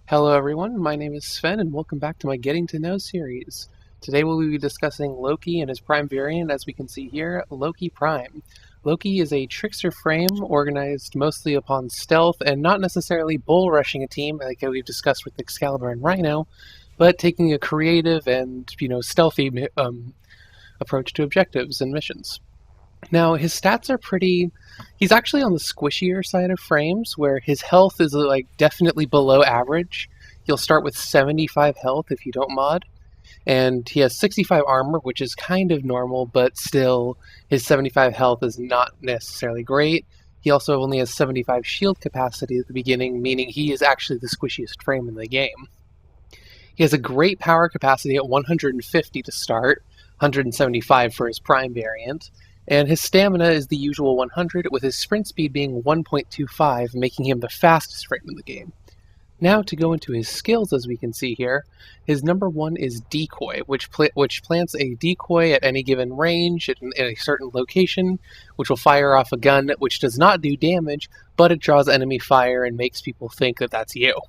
Hello everyone, my name is Sven and welcome back to my Getting to Know series. Today we'll be discussing Loki and his prime variant, as we can see here, Loki Prime. Loki is a trickster frame organized mostly upon stealth and not necessarily bull rushing a team like we've discussed with Excalibur and Rhino, but taking a creative and, stealthy approach to objectives and missions. Now, his stats are pretty. He's actually on the squishier side of frames, where his health is definitely below average. He'll start with 75 health if you don't mod, and he has 65 armor, which is kind of normal, but still, his 75 health is not necessarily great. He also only has 75 shield capacity at the beginning, meaning he is actually the squishiest frame in the game. He has a great power capacity at 150 to start, 175 for his prime variant, and his stamina is the usual 100, with his sprint speed being 1.25, making him the fastest frame in the game. Now to go into his skills, as we can see here, his number one is Decoy, which plants a decoy at any given range in a certain location, which will fire off a gun which does not do damage, but it draws enemy fire and makes people think that that's you.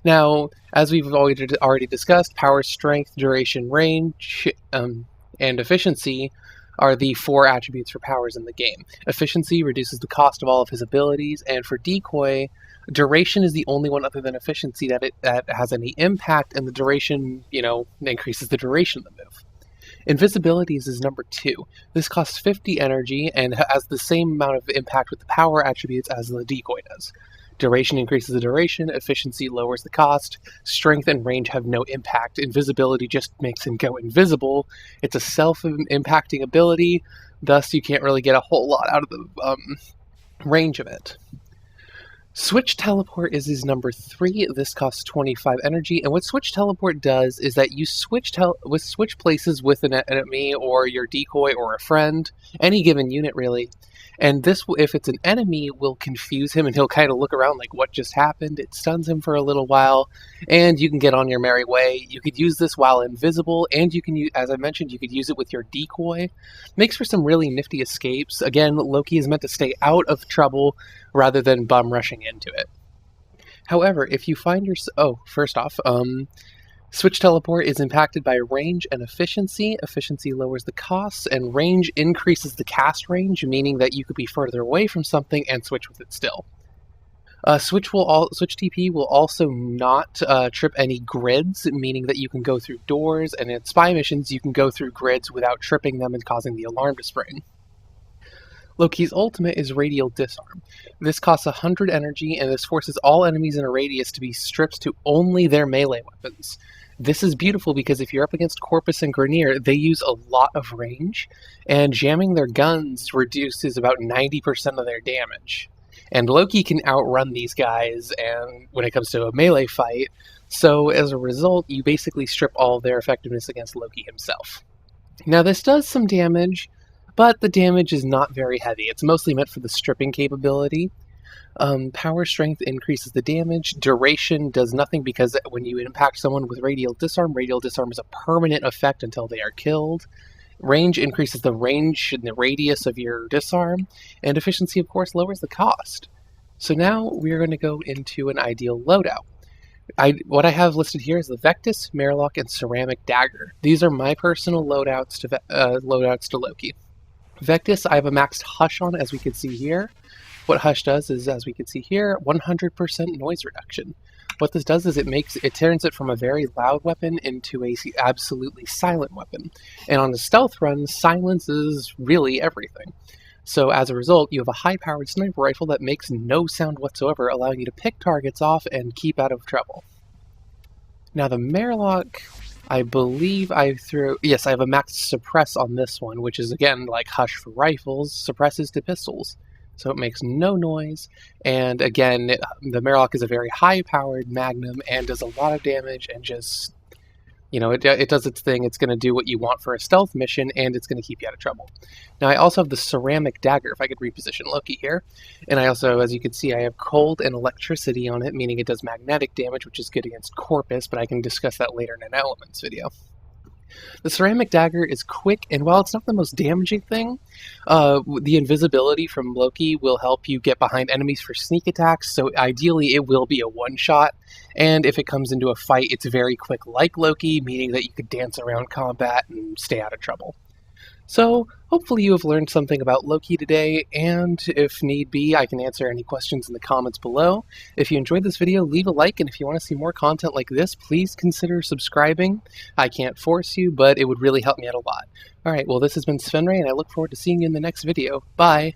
Now, as we've already discussed, power, strength, duration, range, and efficiency are the four attributes for powers in the game. Efficiency reduces the cost of all of his abilities, and for Decoy, duration is the only one other than efficiency that has any impact, and the duration, increases the duration of the move. Invisibility is his number two. This costs 50 energy and has the same amount of impact with the power attributes as the Decoy does. Duration increases the duration, efficiency lowers the cost, strength and range have no impact. Invisibility just makes him go invisible. It's a self-impacting ability, thus you can't really get a whole lot out of the range of it. Switch Teleport is his number three. This costs 25 energy, and what Switch Teleport does is that you switch places with an enemy or your decoy or a friend, any given unit really, and this, if it's an enemy, will confuse him and he'll kind of look around like, what just happened? It stuns him for a little while, and you can get on your merry way. You could use this while invisible, and you can use, as I mentioned, you could use it with your decoy. Makes for some really nifty escapes. Again, Loki is meant to stay out of trouble rather than bum rushing into it. However, if you find first off, Switch Teleport is impacted by range and efficiency. Efficiency lowers the costs, and range increases the cast range, meaning that you could be further away from something and switch with it still. Switch TP will also not trip any grids, meaning that you can go through doors, and in spy missions you can go through grids without tripping them and causing the alarm to spring. Loki's ultimate is Radial Disarm. This costs 100 energy, and this forces all enemies in a radius to be stripped to only their melee weapons. This is beautiful because if you're up against Corpus and Grineer, they use a lot of range, and jamming their guns reduces about 90% of their damage. And Loki can outrun these guys and when it comes to a melee fight, so as a result, you basically strip all their effectiveness against Loki himself. Now this does some damage, but the damage is not very heavy. It's mostly meant for the stripping capability. Power strength increases the damage. Duration does nothing because when you impact someone with Radial Disarm is a permanent effect until they are killed. Range increases the range and the radius of your disarm, and efficiency, of course, lowers the cost. So now we are going to go into an ideal loadout. What I have listed here is the Vectis, Marilock, and Ceramic Dagger. These are my personal loadouts to Loki. Vectis, I have a maxed Hush on, as we can see here. What Hush does is, as we can see here, 100% noise reduction. What this does is it turns it from a very loud weapon into a absolutely silent weapon. And on a stealth run, silence is really everything. So as a result, you have a high-powered sniper rifle that makes no sound whatsoever, allowing you to pick targets off and keep out of trouble. Now the Marilock, I believe I have a maxed suppress on this one, which is again like Hush for rifles, suppresses to pistols. So it makes no noise, and again, the Marilock is a very high-powered magnum and does a lot of damage, and just, it does its thing. It's going to do what you want for a stealth mission, and it's going to keep you out of trouble. Now, I also have the Ceramic Dagger, if I could reposition Loki here, and I also, as you can see, I have cold and electricity on it, meaning it does magnetic damage, which is good against Corpus, but I can discuss that later in an Elements video. The ceramic dagger is quick, and while it's not the most damaging thing, the invisibility from Loki will help you get behind enemies for sneak attacks, so ideally it will be a one-shot, and if it comes into a fight, it's very quick like Loki, meaning that you could dance around combat and stay out of trouble. So, hopefully you have learned something about Loki today, and if need be, I can answer any questions in the comments below. If you enjoyed this video, leave a like, and if you want to see more content like this, please consider subscribing. I can't force you, but it would really help me out a lot. Alright, well this has been Sven Ray, and I look forward to seeing you in the next video. Bye!